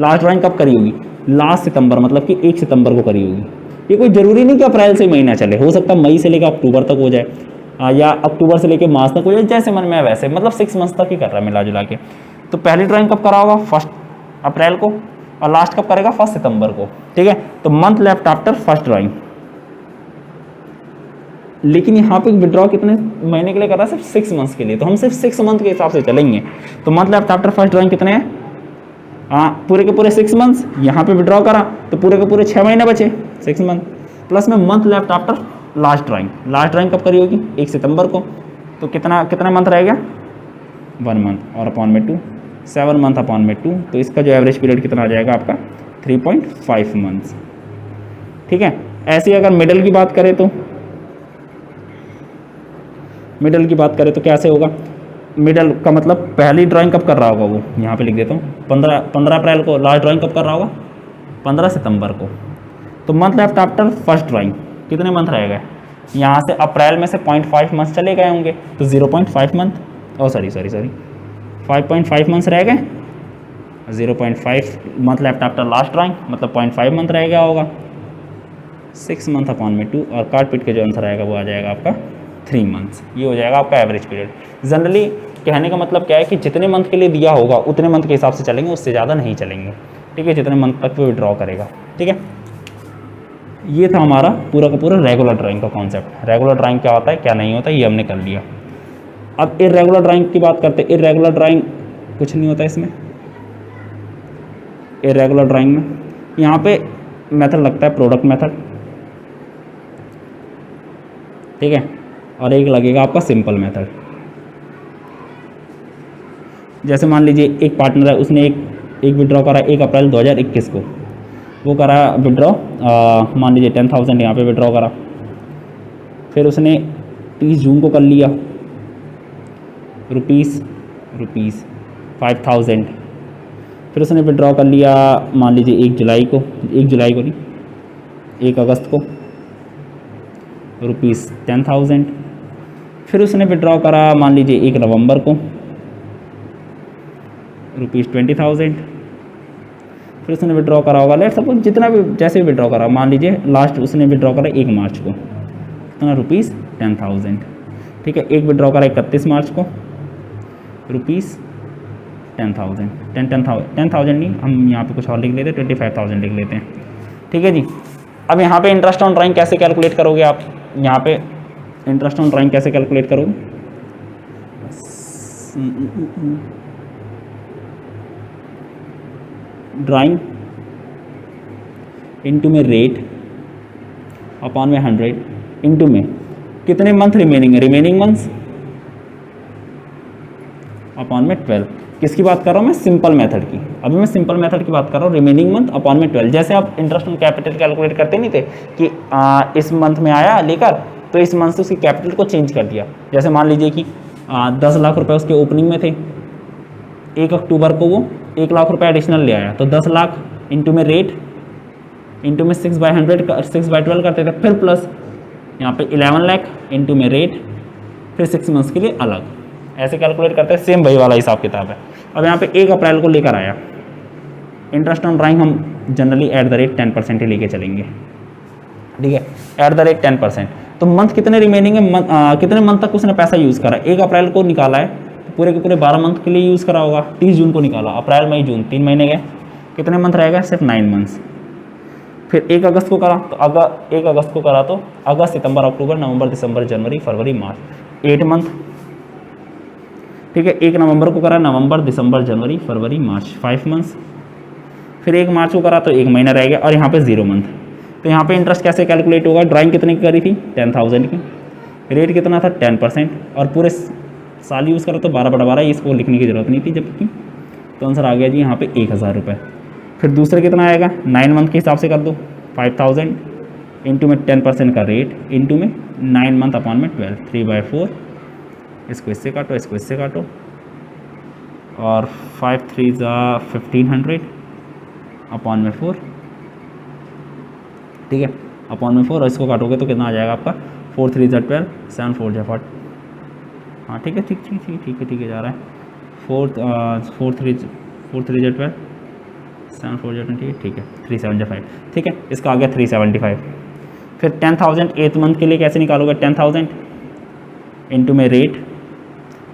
लास्ट ड्राइंग कब करी होगी? लास्ट सितंबर, मतलब कि 1 सितंबर को करी होगी। ये कोई जरूरी नहीं कि अप्रैल से महीना चले, हो सकता है मई से लेकर अक्टूबर तक हो जाए, या अक्टूबर से लेकर मार्च तक हो जाए, जैसे मन में है वैसे, मतलब 6 मंथ्स तक ही कर रहा है मिला जुला के। तो पहली ड्राइंग कब करा होगा? 1 अप्रैल को, और लास्ट कब करेगा? 1 सितंबर को। ठीक है, तो month left after first drawing. लेकिन यहाँ पे विड्रॉ कितने महीने के लिए कर रहा है? सिर्फ 6 मंथ्स के लिए, तो हम सिर्फ 6 मंथ के हिसाब से चलेंगे। तो month left after first drawing कितने हैं? पूरे के पूरे 6 मंथ्स। यहाँ पे विड्रॉ करा तो पूरे के पूरे 6 महीने बचे, 6 मंथ, प्लस में month left after last drawing. Last drawing कब करी होगी? 1 सितंबर को, तो कितना मंथ रह गया? 1 मंथ, और अपॉन में 2, 7 मंथ अपॉन में 2, तो इसका जो एवरेज पीरियड कितना आ जाएगा आपका? 3.5 मंथ्स। ठीक है, ऐसे अगर मिडल की बात करें तो, मिडल की बात करें तो कैसे होगा? मिडल का मतलब पहली ड्राइंग कब कर रहा होगा वो, यहाँ पे लिख देता हूँ, 15 अप्रैल को। लास्ट ड्राइंग कब कर रहा होगा? 15 सितंबर को। तो month left after first drawing कितने मंथ रह गए? यहाँ से अप्रैल में से 0.5 मंथ चले गए होंगे, तो 0.5 मंथ, सॉरी 5.5 मंथ्स रह गए। 0.5 month left after last drawing, मतलब 0.5 मंथ रह गया होगा। 6 मंथ अपॉन में 2, और काट पीट के जो आंसर आएगा वो आ जाएगा आपका 3 मंथ्स। ये हो जाएगा आपका एवरेज पीरियड। जनरली कहने का मतलब क्या है कि जितने मंथ के लिए दिया होगा उतने मंथ के हिसाब से चलेंगे, उससे ज़्यादा नहीं चलेंगे। ठीक है, जितने मंथ तक वो विड्रॉ करेगा। ठीक है, ये था हमारा पूरा का पूरा रेगुलर ड्राइंग का कॉन्सेप्ट। रेगुलर ड्राइंग क्या होता है, क्या नहीं होता, ये हमने कर लिया। अब इर्रेगुलर ड्राइंग की बात करते हैं। इर्रेगुलर ड्राइंग कुछ नहीं होता इसमें। इर्रेगुलर ड्राइंग में यहाँ पे मेथड लगता है प्रोडक्ट मेथड, ठीक है, और एक लगेगा आपका सिंपल मेथड। जैसे मान लीजिए एक पार्टनर है, उसने एक विड्रॉ करा 1 अप्रैल 2021 को, वो करा विड्रॉ मान लीजिए 10,000 यहाँ पे विड्रॉ करा। फिर उसने 30 जून को कर लिया रुपीज़ 5,000। फिर उसने विड्रॉ कर लिया मान लीजिए 1 जुलाई को नहीं 1 अगस्त को ₹10,000। फिर उसने विड्रॉ करा मान लीजिए 1 नवंबर को ₹20,000। फिर उसने विड्रॉ करा होगा लेट सपोज जितना भी जैसे भी विड्रॉ करा, मान लीजिए लास्ट उसने विड्रॉ करा 1 मार्च को, कितना ₹10,000। ठीक है, एक विड्रॉ करा 31 मार्च को ₹10,000 10,000 नहीं, हम यहाँ पे कुछ और लिख लेते हैं 25,000 लिख लेते हैं। ठीक है जी। अब यहाँ पे इंटरेस्ट ऑन ड्राइंग कैसे कैलकुलेट करोगे आप, यहाँ पे इंटरेस्ट ऑन ड्राइंग कैसे कैलकुलेट करोगे, ड्राइंग इनटू में रेट अपॉन में 100 इनटू में कितने मंथ रिमेनिंग है, रिमेनिंग मंथ्स अपॉन में 12। किसकी बात कर रहा हूँ मैं, सिंपल मेथड की। अभी मैं सिंपल मेथड की बात कर रहा हूँ, रिमेनिंग मंथ अपॉन में 12। जैसे आप इंटरेस्ट ऑन कैपिटल कैलकुलेट करते नहीं थे कि इस मंथ में आया लेकर, तो इस मंथ से उसकी कैपिटल को चेंज कर दिया। जैसे मान लीजिए कि 10 लाख रुपए उसके ओपनिंग में थे, 1 अक्टूबर को वो 1 लाख रुपए एडिशनल ले आया, तो 10 लाख इंटू में रेट इंटू में 6/12 करते थे, फिर प्लस यहाँ पे 11 लाख इंटू में रेट, फिर 6 मंथ्स के लिए अलग, ऐसे कैलकुलेट करते हैं। सेम वही वाला हिसाब किताब है। अब यहाँ पे 1 अप्रैल को लेकर आया, इंटरेस्ट ऑन ड्राइंग हम जनरली @ 10% ही लेके चलेंगे। ठीक है, @ 10%। तो मंथ कितने रिमेनिंग है, कितने मंथ तक उसने पैसा यूज़ करा, 1 अप्रैल को निकाला है तो पूरे के पूरे 12 मंथ के लिए यूज़ करा होगा। 30 जून को निकाला, अप्रैल मई जून 3 महीने गए, कितने मंथ रहेगा, सिर्फ 9 मंथ्स। फिर 1 अगस्त को करा तो 1 अगस्त को करा तो अगस्त सितंबर अक्टूबर नवंबर दिसंबर जनवरी फरवरी मार्च 8 मंथ। ठीक है, 1 नवंबर को करा, नवंबर दिसंबर जनवरी फरवरी मार्च 5 मंथ्स। फिर 1 मार्च को करा तो 1 महीना रह गया, और यहाँ पे 0 मंथ। तो यहाँ पे इंटरेस्ट कैसे कैलकुलेट होगा, ड्राइंग कितने की करी थी 10,000 की, रेट कितना था 10%, और पूरे साल यूज़ करा तो 12/12, इसको लिखने की ज़रूरत नहीं थी जबकि। तो आंसर आ गया जी यहाँ पे 1,000 रुपये। फिर दूसरा कितना आएगा, 9 मंथ के हिसाब से कर दो, 5,000 इंटू में 10% का रेट इंटू में 9 मंथ अपॉन में 12, 3/4। इसको इससे काटो, इसको इससे काटो, और 5 3 1500 अपॉन में 4। ठीक है, अपॉन में 4, और इसको काटोगे तो कितना आ जाएगा आपका, 4 3 12, 7 4 40। हाँ ठीक है, ठीक है जा रहा है। 4 3 12, 7 4 20, ठीक है 375। ठीक है, इसका आ गया 375। फिर 10,000 8th मंथ के लिए कैसे निकालोगे, 10,000 इंटू में रेट,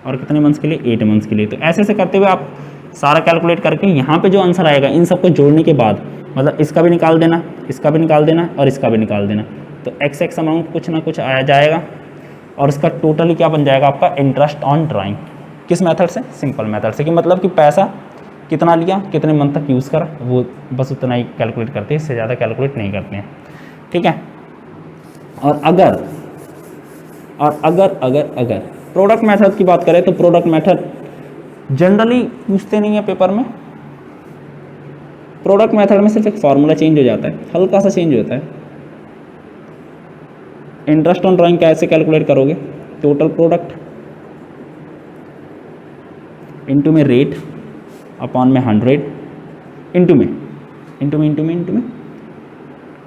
और कितने मंथ्स के लिए, 8 मंथ्स के लिए। तो ऐसे ऐसे करते हुए आप सारा कैलकुलेट करके यहाँ पे जो आंसर आएगा, इन सबको जोड़ने के बाद, मतलब इसका भी निकाल देना, इसका भी निकाल देना, और इसका भी निकाल देना, तो एक्स अमाउंट कुछ ना कुछ आया जाएगा, और इसका टोटली क्या बन जाएगा आपका, इंटरेस्ट ऑन ड्राइंग। किस मेथड से, सिंपल मेथड से, कि मतलब कि पैसा कितना लिया, कितने मंथ तक यूज़ करा, वो बस उतना ही कैलकुलेट करते हैं, इससे ज़्यादा कैलकुलेट नहीं करते हैं। ठीक है, और अगर प्रोडक्ट मेथड की बात करें तो प्रोडक्ट मेथड जनरली पूछते नहीं है पेपर में। प्रोडक्ट मेथड में सिर्फ एक फार्मूला चेंज हो जाता है, हल्का सा चेंज होता है। इंटरेस्ट ऑन ड्राइंग कैसे कैलकुलेट करोगे, टोटल प्रोडक्ट इंटू में रेट अपॉन में 100 इंटू में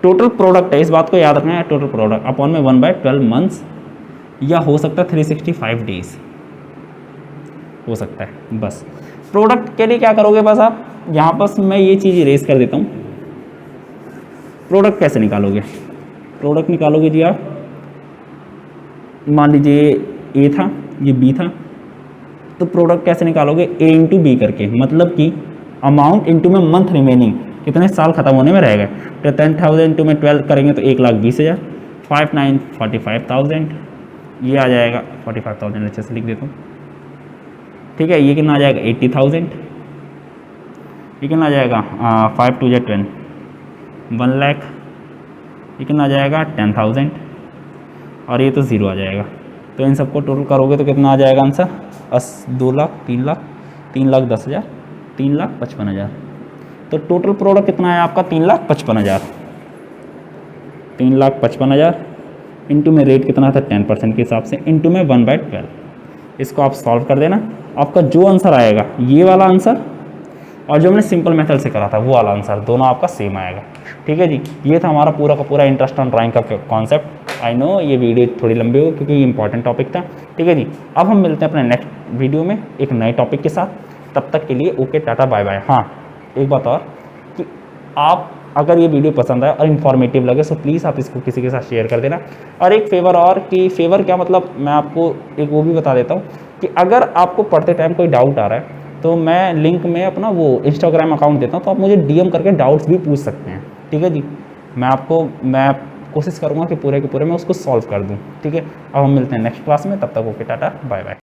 टोटल प्रोडक्ट है, इस बात को याद रखना है, टोटल प्रोडक्ट अपॉन में 1/12 मंथ्स, या हो सकता है 365 डेज हो सकता है। बस प्रोडक्ट के लिए क्या करोगे, बस आप यहाँ पर मैं ये चीज़ इरेज कर देता हूँ। प्रोडक्ट कैसे निकालोगे, प्रोडक्ट निकालोगे जी आप, मान लीजिए ए था, ये बी था, तो प्रोडक्ट कैसे निकालोगे, ए इंटू बी करके, मतलब कि अमाउंट इंटू में मंथ रिमेनिंग, कितने साल खत्म होने में रहेगा। तो 10,000 इंटू में 12 करेंगे तो 1,20,000, 5 9 45,000, ये आ जाएगा 45,000, अच्छे से लिख देता हूँ। ठीक है, ये कितना आ जाएगा 80,000, ये कितना आ जाएगा 5 2 10, 1 लाख, ये कितना आ जाएगा 10,000, और ये तो 0 आ जाएगा। तो इन सबको टोटल करोगे तो कितना आ जाएगा आंसर, 2 लाख, 3 लाख, 3,10,000, 3,55,000। तो टोटल प्रोडक्ट कितना है आपका 3,55,000। 3,55,000 इंटू में रेट कितना था 10% के हिसाब से, इंटू में 1/12। इसको आप सॉल्व कर देना, आपका जो आंसर आएगा ये वाला आंसर और जो मैंने सिंपल मेथड से करा था वो वाला आंसर, दोनों आपका सेम आएगा। ठीक है जी, ये था हमारा पूरा का पूरा इंटरेस्ट ऑन ड्राइंग का कॉन्सेप्ट। आई नो ये वीडियो थोड़ी लंबी हो क्योंकि ये इंपॉर्टेंट टॉपिक था। ठीक है जी, अब हम मिलते हैं अपने नेक्स्ट वीडियो में एक नए टॉपिक के साथ। तब तक के लिए ओके, टाटा, बाय बाय। हाँ, एक बात और कि आप अगर ये वीडियो पसंद आए और इन्फॉर्मेटिव लगे तो प्लीज़ आप इसको किसी के साथ शेयर कर देना। और एक फेवर और, कि फेवर क्या मतलब, मैं आपको एक वो भी बता देता हूँ कि अगर आपको पढ़ते टाइम कोई डाउट आ रहा है तो मैं लिंक में अपना वो इंस्टाग्राम अकाउंट देता हूँ, तो आप मुझे डीएम करके डाउट्स भी पूछ सकते हैं। ठीक है जी, मैं कोशिश करूँगा कि पूरे के पूरे मैं उसको सॉल्व कर दूँ। ठीक है, अब हम मिलते हैं नेक्स्ट क्लास में, तब तक ओके, टाटा, बाय बाय।